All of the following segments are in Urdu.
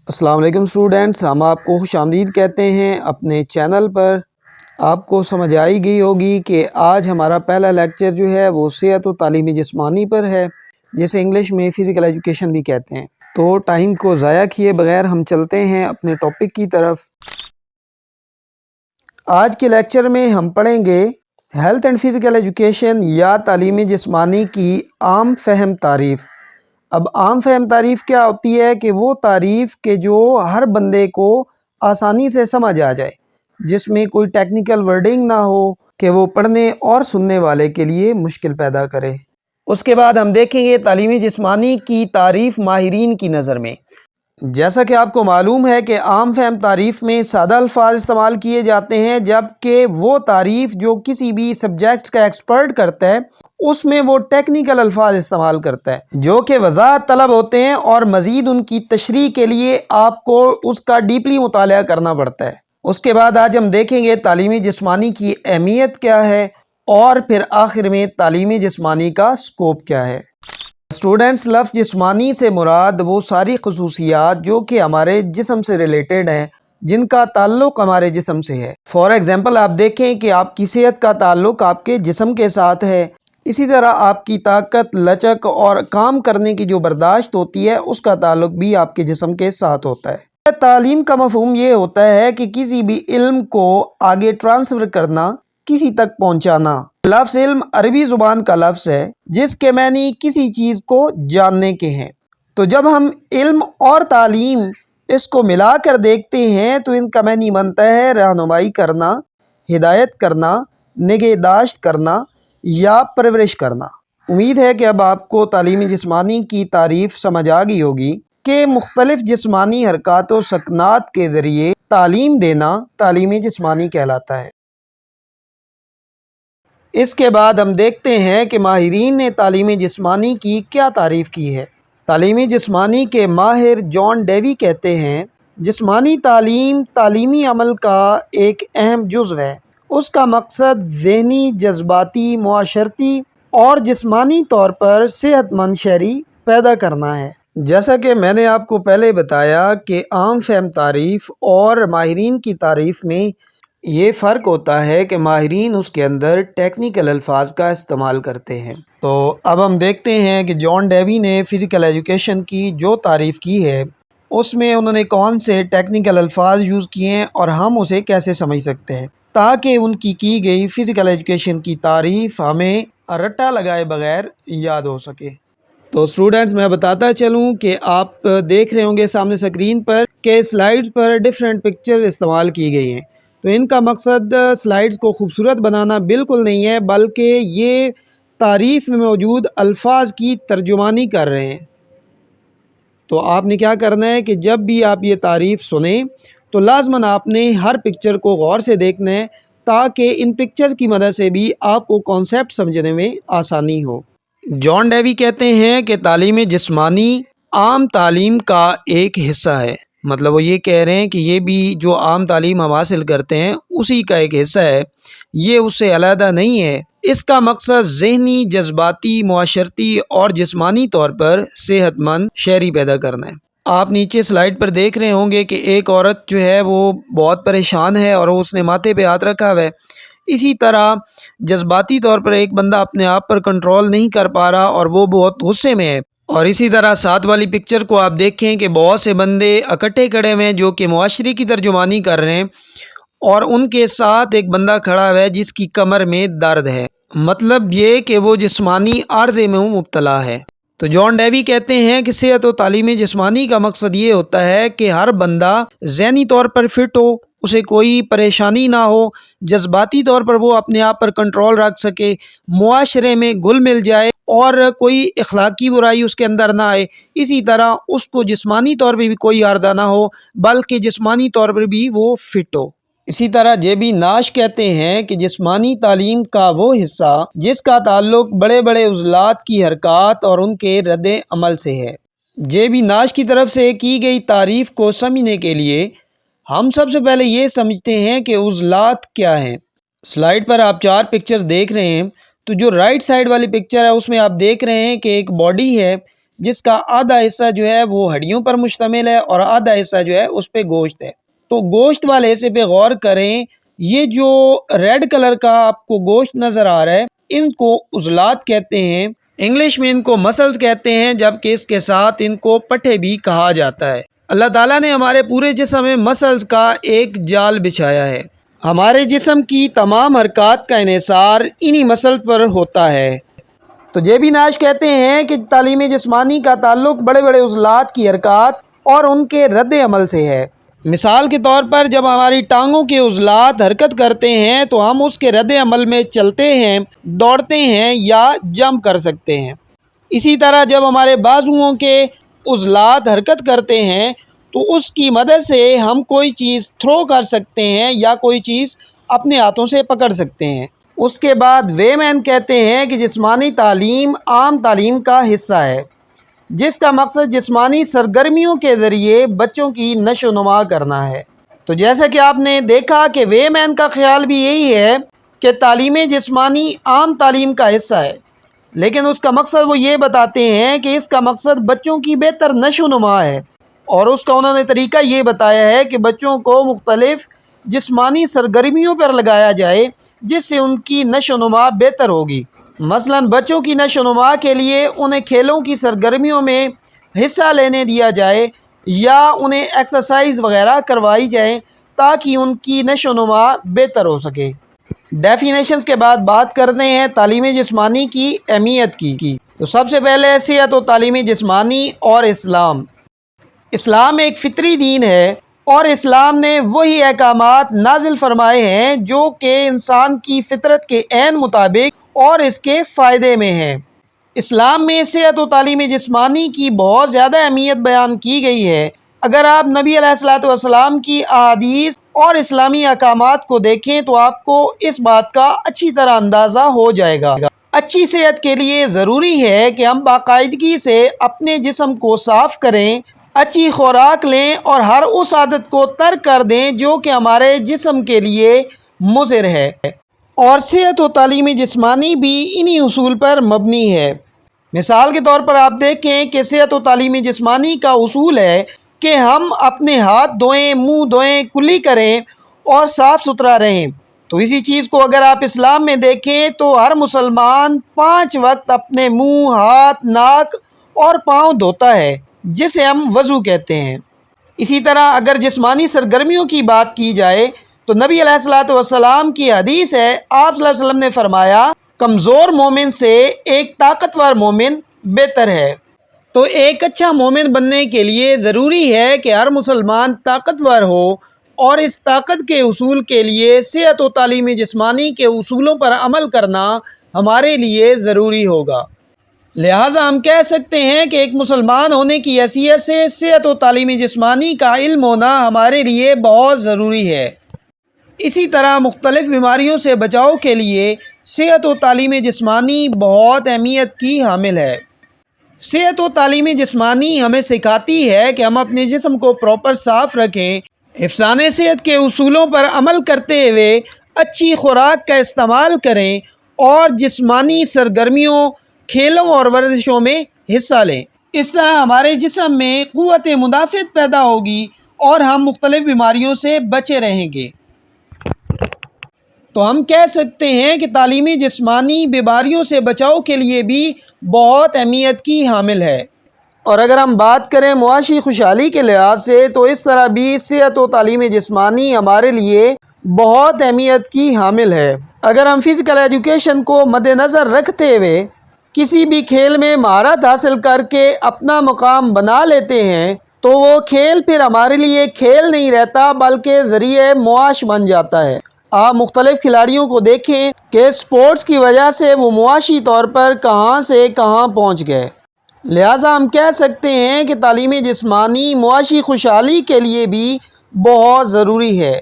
السلام علیکم اسٹوڈینٹس، ہم آپ کو خوش آمدید کہتے ہیں اپنے چینل پر۔ آپ کو سمجھ آئی گئی ہوگی کہ آج ہمارا پہلا لیکچر جو ہے وہ صحت و تعلیم جسمانی پر ہے، جسے انگلش میں فزیکل ایجوکیشن بھی کہتے ہیں۔ تو ٹائم کو ضائع کیے بغیر ہم چلتے ہیں اپنے ٹاپک کی طرف۔ آج کے لیکچر میں ہم پڑھیں گے ہیلتھ اینڈ فزیکل ایجوکیشن یا تعلیم جسمانی کی عام فہم تعریف۔ اب عام فہم تعریف کیا ہوتی ہے کہ وہ تعریف کہ جو ہر بندے کو آسانی سے سمجھ آ جائے، جس میں کوئی ٹیکنیکل ورڈنگ نہ ہو کہ وہ پڑھنے اور سننے والے کے لیے مشکل پیدا کرے۔ اس کے بعد ہم دیکھیں گے تعلیم جسمانی کی تعریف ماہرین کی نظر میں۔ جیسا کہ آپ کو معلوم ہے کہ عام فہم تعریف میں سادہ الفاظ استعمال کیے جاتے ہیں، جبکہ وہ تعریف جو کسی بھی سبجیکٹ کا ایکسپرٹ کرتا ہے اس میں وہ ٹیکنیکل الفاظ استعمال کرتا ہے جو کہ وضاحت طلب ہوتے ہیں، اور مزید ان کی تشریح کے لیے آپ کو اس کا ڈیپلی مطالعہ کرنا پڑتا ہے۔ اس کے بعد آج ہم دیکھیں گے تعلیمی جسمانی کی اہمیت کیا ہے، اور پھر آخر میں تعلیمی جسمانی کا سکوپ کیا ہے۔ اسٹوڈنٹس، لفظ جسمانی سے مراد وہ ساری خصوصیات جو کہ ہمارے جسم سے ریلیٹڈ ہیں، جن کا تعلق ہمارے جسم سے ہے۔ فار ایگزامپل آپ دیکھیں کہ آپ کی صحت کا تعلق آپ کے جسم کے ساتھ ہے، اسی طرح آپ کی طاقت، لچک اور کام کرنے کی جو برداشت ہوتی ہے اس کا تعلق بھی آپ کے جسم کے ساتھ ہوتا ہے۔ تعلیم کا مفہوم یہ ہوتا ہے کہ کسی بھی علم کو آگے ٹرانسفر کرنا، کسی تک پہنچانا۔ لفظ علم عربی زبان کا لفظ ہے جس کے معنی کسی چیز کو جاننے کے ہیں۔ تو جب ہم علم اور تعلیم اس کو ملا کر دیکھتے ہیں تو ان کا معنی بنتا ہے رہنمائی کرنا، ہدایت کرنا، نگہداشت کرنا یا پرورش کرنا۔ امید ہے کہ اب آپ کو تعلیمی جسمانی کی تعریف سمجھ آ گئی ہوگی کہ مختلف جسمانی حرکات و سکنات کے ذریعے تعلیم دینا تعلیمی جسمانی کہلاتا ہے۔ اس کے بعد ہم دیکھتے ہیں کہ ماہرین نے تعلیمی جسمانی کی کیا تعریف کی ہے۔ تعلیمی جسمانی کے ماہر جان ڈیوی کہتے ہیں، جسمانی تعلیم تعلیمی عمل کا ایک اہم جزو ہے۔ اس کا مقصد ذہنی، جذباتی، معاشرتی اور جسمانی طور پر صحت مند شہری پیدا کرنا ہے۔ جیسا کہ میں نے آپ کو پہلے بتایا کہ عام فہم تعریف اور ماہرین کی تعریف میں یہ فرق ہوتا ہے کہ ماہرین اس کے اندر ٹیکنیکل الفاظ کا استعمال کرتے ہیں۔ تو اب ہم دیکھتے ہیں کہ جان ڈیوی نے فزیکل ایجوکیشن کی جو تعریف کی ہے اس میں انہوں نے کون سے ٹیکنیکل الفاظ یوز کیے ہیں اور ہم اسے کیسے سمجھ سکتے ہیں تاکہ ان کی گئی فزیکل ایجوکیشن کی تعریف ہمیں رٹا لگائے بغیر یاد ہو سکے۔ تو اسٹوڈنٹس، میں بتاتا چلوں کہ آپ دیکھ رہے ہوں گے سامنے سکرین پر کہ سلائیڈز پر ڈیفرنٹ پکچر استعمال کی گئی ہیں۔ تو ان کا مقصد سلائیڈز کو خوبصورت بنانا بالکل نہیں ہے، بلکہ یہ تعریف میں موجود الفاظ کی ترجمانی کر رہے ہیں۔ تو آپ نے کیا کرنا ہے کہ جب بھی آپ یہ تعریف سنیں تو لازماً آپ نے ہر پکچر کو غور سے دیکھنا ہے تاکہ ان پکچرز کی مدد سے بھی آپ کو کانسیپٹ سمجھنے میں آسانی ہو۔ جان ڈیوی کہتے ہیں کہ تعلیم جسمانی عام تعلیم کا ایک حصہ ہے۔ مطلب وہ یہ کہہ رہے ہیں کہ یہ بھی جو عام تعلیم ہم حاصل کرتے ہیں اسی کا ایک حصہ ہے، یہ اس سے علیحدہ نہیں ہے۔ اس کا مقصد ذہنی، جذباتی، معاشرتی اور جسمانی طور پر صحت مند شہری پیدا کرنا ہے۔ آپ نیچے سلائیڈ پر دیکھ رہے ہوں گے کہ ایک عورت جو ہے وہ بہت پریشان ہے اور اس نے ماتھے پہ ہاتھ رکھا ہوا ہے۔ اسی طرح جذباتی طور پر ایک بندہ اپنے آپ پر کنٹرول نہیں کر پا رہا اور وہ بہت غصے میں ہے۔ اور اسی طرح ساتھ والی پکچر کو آپ دیکھیں کہ بہت سے بندے اکٹھے کھڑے ہوئے ہیں جو کہ معاشرے کی ترجمانی کر رہے ہیں، اور ان کے ساتھ ایک بندہ کھڑا ہوا ہے جس کی کمر میں درد ہے، مطلب یہ کہ وہ جسمانی عارضے میں مبتلا ہے۔ تو جان ڈیوی کہتے ہیں کہ صحت و تعلیم جسمانی کا مقصد یہ ہوتا ہے کہ ہر بندہ ذہنی طور پر فٹ ہو، اسے کوئی پریشانی نہ ہو، جذباتی طور پر وہ اپنے آپ پر کنٹرول رکھ سکے، معاشرے میں گھل مل جائے اور کوئی اخلاقی برائی اس کے اندر نہ آئے۔ اسی طرح اس کو جسمانی طور پہ بھی کوئی عارضہ نہ ہو، بلکہ جسمانی طور پر بھی وہ فٹ ہو۔ اسی طرح جے بی ناش کہتے ہیں کہ جسمانی تعلیم کا وہ حصہ جس کا تعلق بڑے بڑے عضلات کی حرکات اور ان کے رد عمل سے ہے۔ جے بی ناش کی طرف سے کی گئی تعریف کو سمجھنے کے لیے ہم سب سے پہلے یہ سمجھتے ہیں کہ عضلات کیا ہیں۔ سلائیڈ پر آپ 4 پکچرز دیکھ رہے ہیں، تو جو رائٹ سائیڈ والی پکچر ہے اس میں آپ دیکھ رہے ہیں کہ ایک باڈی ہے جس کا آدھا حصہ جو ہے وہ ہڈیوں پر مشتمل ہے اور آدھا حصہ جو ہے اس پہ گوشت ہے۔ تو گوشت والے حصے پہ غور کریں، یہ جو ریڈ کلر کا آپ کو گوشت نظر آ رہا ہے ان کو عضلات کہتے ہیں، انگلش میں ان کو مسلز کہتے ہیں، جبکہ اس کے ساتھ ان کو پٹھے بھی کہا جاتا ہے۔ اللہ تعالیٰ نے ہمارے پورے جسم میں مسلز کا ایک جال بچھایا ہے۔ ہمارے جسم کی تمام حرکات کا انحصار انہی مسل پر ہوتا ہے۔ تو جے بی ناش کہتے ہیں کہ تعلیم جسمانی کا تعلق بڑے بڑے عضلات کی حرکات اور ان کے رد عمل سے ہے۔ مثال کے طور پر جب ہماری ٹانگوں کے عضلات حرکت کرتے ہیں تو ہم اس کے رد عمل میں چلتے ہیں، دوڑتے ہیں یا جمپ کر سکتے ہیں۔ اسی طرح جب ہمارے بازوؤں کے عضلات حرکت کرتے ہیں تو اس کی مدد سے ہم کوئی چیز تھرو کر سکتے ہیں یا کوئی چیز اپنے ہاتھوں سے پکڑ سکتے ہیں۔ اس کے بعد وے مین کہتے ہیں کہ جسمانی تعلیم عام تعلیم کا حصہ ہے، جس کا مقصد جسمانی سرگرمیوں کے ذریعے بچوں کی نشو و نما کرنا ہے۔ تو جیسا کہ آپ نے دیکھا کہ وے مین کا خیال بھی یہی ہے کہ تعلیم جسمانی عام تعلیم کا حصہ ہے، لیکن اس کا مقصد وہ یہ بتاتے ہیں کہ اس کا مقصد بچوں کی بہتر نشو و نما ہے، اور اس کا انہوں نے طریقہ یہ بتایا ہے کہ بچوں کو مختلف جسمانی سرگرمیوں پر لگایا جائے جس سے ان کی نشو و نما بہتر ہوگی۔ مثلا بچوں کی نشو و نما کے لیے انہیں کھیلوں کی سرگرمیوں میں حصہ لینے دیا جائے یا انہیں ایکسرسائز وغیرہ کروائی جائیں تاکہ ان کی نشو و نما بہتر ہو سکے۔ ڈیفینیشنز کے بعد بات کرتے ہیں تعلیم جسمانی کی اہمیت کی۔ تو سب سے پہلے صحت و تعلیم جسمانی اور اسلام۔ اسلام ایک فطری دین ہے اور اسلام نے وہی احکامات نازل فرمائے ہیں جو کہ انسان کی فطرت کے عین مطابق اور اس کے فائدے میں ہیں۔ اسلام میں صحت و تعلیم جسمانی کی بہت زیادہ اہمیت بیان کی گئی ہے۔ اگر آپ نبی علیہ الصلوۃ والسلام کی احادیث اور اسلامی احکامات کو دیکھیں تو آپ کو اس بات کا اچھی طرح اندازہ ہو جائے گا۔ اچھی صحت کے لیے ضروری ہے کہ ہم باقاعدگی سے اپنے جسم کو صاف کریں، اچھی خوراک لیں اور ہر اس عادت کو ترک کر دیں جو کہ ہمارے جسم کے لیے مضر ہے، اور صحت و تعلیم جسمانی بھی انہی اصول پر مبنی ہے۔ مثال کے طور پر آپ دیکھیں کہ صحت و تعلیم جسمانی کا اصول ہے کہ ہم اپنے ہاتھ دھوئیں، منہ دھوئیں، کلی کریں اور صاف ستھرا رہیں۔ تو اسی چیز کو اگر آپ اسلام میں دیکھیں تو ہر مسلمان 5 وقت اپنے منہ، ہاتھ، ناک اور پاؤں دھوتا ہے، جسے ہم وضو کہتے ہیں۔ اسی طرح اگر جسمانی سرگرمیوں کی بات کی جائے تو نبی علیہ الصلوۃ والسلام کی حدیث ہے، آپ صلی اللہ علیہ وسلم نے فرمایا کمزور مومن سے ایک طاقتور مومن بہتر ہے۔ تو ایک اچھا مومن بننے کے لیے ضروری ہے کہ ہر مسلمان طاقتور ہو، اور اس طاقت کے حصول کے لیے صحت و تعلیم جسمانی کے اصولوں پر عمل کرنا ہمارے لیے ضروری ہوگا۔ لہٰذا ہم کہہ سکتے ہیں کہ ایک مسلمان ہونے کی حیثیت سے صحت و تعلیم جسمانی کا علم ہونا ہمارے لیے بہت ضروری ہے۔ اسی طرح مختلف بیماریوں سے بچاؤ کے لیے صحت و تعلیم جسمانی بہت اہمیت کی حامل ہے۔ صحت و تعلیم جسمانی ہمیں سکھاتی ہے کہ ہم اپنے جسم کو پراپر صاف رکھیں، حفظان صحت کے اصولوں پر عمل کرتے ہوئے اچھی خوراک کا استعمال کریں اور جسمانی سرگرمیوں، کھیلوں اور ورزشوں میں حصہ لیں۔ اس طرح ہمارے جسم میں قوت مدافعت پیدا ہوگی اور ہم مختلف بیماریوں سے بچے رہیں گے۔ تو ہم کہہ سکتے ہیں کہ تعلیم جسمانی بیماریوں سے بچاؤ کے لیے بھی بہت اہمیت کی حامل ہے۔ اور اگر ہم بات کریں معاشی خوشحالی کے لحاظ سے تو اس طرح بھی صحت و تعلیم جسمانی ہمارے لیے بہت اہمیت کی حامل ہے۔ اگر ہم فزیکل ایجوکیشن کو مد نظر رکھتے ہوئے کسی بھی کھیل میں مہارت حاصل کر کے اپنا مقام بنا لیتے ہیں تو وہ کھیل پھر ہمارے لیے کھیل نہیں رہتا بلکہ ذریعہ معاش بن جاتا ہے۔ آپ مختلف کھلاڑیوں کو دیکھیں کہ سپورٹس کی وجہ سے وہ معاشی طور پر کہاں سے کہاں پہنچ گئے۔ لہٰذا ہم کہہ سکتے ہیں کہ تعلیم جسمانی معاشی خوشحالی کے لیے بھی بہت ضروری ہے۔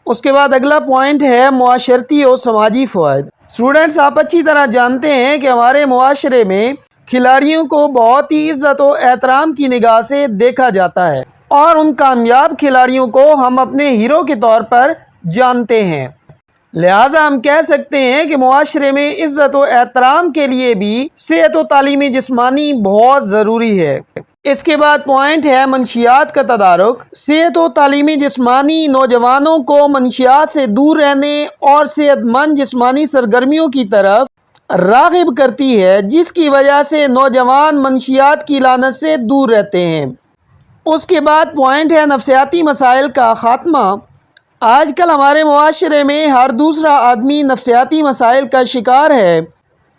اس کے بعد اگلا پوائنٹ ہے معاشرتی اور سماجی فوائد۔ اسٹوڈنٹس، آپ اچھی طرح جانتے ہیں کہ ہمارے معاشرے میں کھلاڑیوں کو بہت ہی عزت و احترام کی نگاہ سے دیکھا جاتا ہے، اور ان کامیاب کھلاڑیوں کو ہم اپنے ہیرو کے طور پر جانتے ہیں۔ لہٰذا ہم کہہ سکتے ہیں کہ معاشرے میں عزت و احترام کے لیے بھی صحت و تعلیم جسمانی بہت ضروری ہے۔ اس کے بعد پوائنٹ ہے منشیات کا تدارک۔ صحت و تعلیم جسمانی نوجوانوں کو منشیات سے دور رہنے اور صحت مند جسمانی سرگرمیوں کی طرف راغب کرتی ہے، جس کی وجہ سے نوجوان منشیات کی لعنت سے دور رہتے ہیں۔ اس کے بعد پوائنٹ ہے نفسیاتی مسائل کا خاتمہ۔ آج کل ہمارے معاشرے میں ہر دوسرا آدمی نفسیاتی مسائل کا شکار ہے۔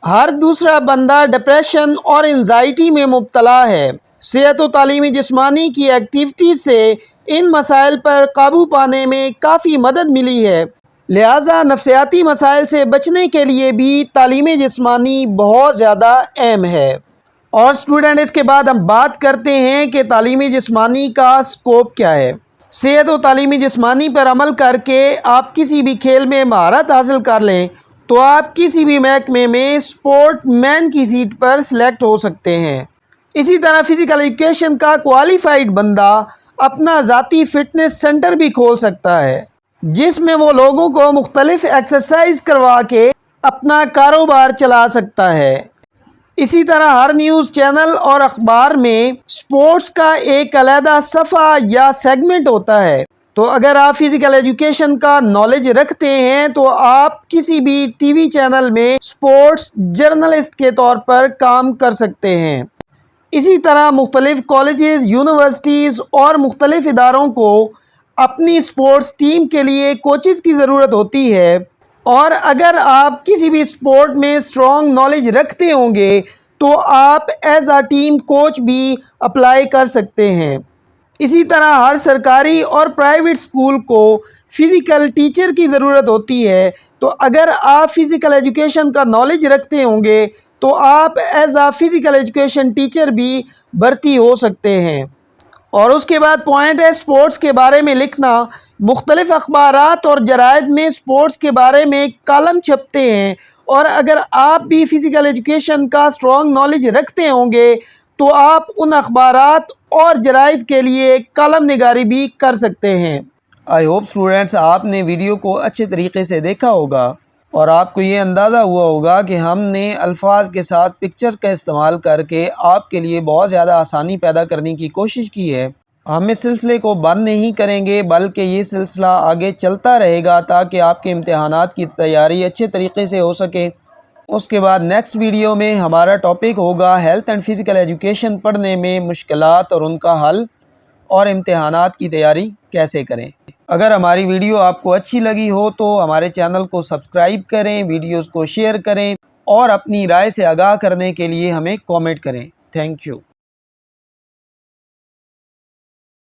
ہر دوسرا بندہ ڈپریشن اور انزائٹی میں مبتلا ہے۔ صحت و تعلیم جسمانی کی ایکٹیویٹی سے ان مسائل پر قابو پانے میں کافی مدد ملی ہے۔ لہٰذا نفسیاتی مسائل سے بچنے کے لیے بھی تعلیم جسمانی بہت زیادہ اہم ہے۔ اور اسٹوڈنٹ، اس کے بعد ہم بات کرتے ہیں کہ تعلیم جسمانی کا اسکوپ کیا ہے۔ صحت و تعلیم جسمانی پر عمل کر کے آپ کسی بھی کھیل میں مہارت حاصل کر لیں تو آپ کسی بھی محکمے میں سپورٹ مین کی سیٹ پر سلیکٹ ہو سکتے ہیں۔ اسی طرح فزیکل ایجوکیشن کا کوالیفائڈ بندہ اپنا ذاتی فٹنس سینٹر بھی کھول سکتا ہے، جس میں وہ لوگوں کو مختلف ایکسرسائز کروا کے اپنا کاروبار چلا سکتا ہے۔ اسی طرح ہر نیوز چینل اور اخبار میں سپورٹس کا ایک علیحدہ صفحہ یا سیگمنٹ ہوتا ہے۔ تو اگر آپ فزیکل ایجوکیشن کا نالج رکھتے ہیں تو آپ کسی بھی ٹی وی چینل میں سپورٹس جرنلسٹ کے طور پر کام کر سکتے ہیں۔ اسی طرح مختلف کالجز، یونیورسٹیز اور مختلف اداروں کو اپنی سپورٹس ٹیم کے لیے کوچز کی ضرورت ہوتی ہے، اور اگر آپ کسی بھی سپورٹ میں اسٹرانگ نالج رکھتے ہوں گے تو آپ ایز اے ٹیم کوچ بھی اپلائی کر سکتے ہیں۔ اسی طرح ہر سرکاری اور پرائیویٹ اسکول کو فزیکل ٹیچر کی ضرورت ہوتی ہے، تو اگر آپ فزیکل ایجوکیشن کا نالج رکھتے ہوں گے تو آپ as a physical education teacher بھی بھرتی ہو سکتے ہیں۔ اور اس کے بعد پوائنٹ ہے سپورٹس کے بارے میں لکھنا۔ مختلف اخبارات اور جرائد میں سپورٹس کے بارے میں کالم چھپتے ہیں، اور اگر آپ بھی فزیکل ایجوکیشن کا اسٹرانگ نالج رکھتے ہوں گے تو آپ ان اخبارات اور جرائد کے لیے کالم نگاری بھی کر سکتے ہیں۔ آئی ہوپ اسٹوڈنٹس آپ نے ویڈیو کو اچھے طریقے سے دیکھا ہوگا اور آپ کو یہ اندازہ ہوا ہوگا کہ ہم نے الفاظ کے ساتھ پکچر کا استعمال کر کے آپ کے لیے بہت زیادہ آسانی پیدا کرنے کی کوشش کی ہے۔ ہم اس سلسلے کو بند نہیں کریں گے، بلکہ یہ سلسلہ آگے چلتا رہے گا تاکہ آپ کے امتحانات کی تیاری اچھے طریقے سے ہو سکے۔ اس کے بعد نیکسٹ ویڈیو میں ہمارا ٹاپک ہوگا ہیلتھ اینڈ فزیکل ایجوکیشن پڑھنے میں مشکلات اور ان کا حل، اور امتحانات کی تیاری کیسے کریں۔ اگر ہماری ویڈیو آپ کو اچھی لگی ہو تو ہمارے چینل کو سبسکرائب کریں، ویڈیوز کو شیئر کریں اور اپنی رائے سے آگاہ کرنے کے لیے ہمیں کامنٹ کریں۔ Thank you.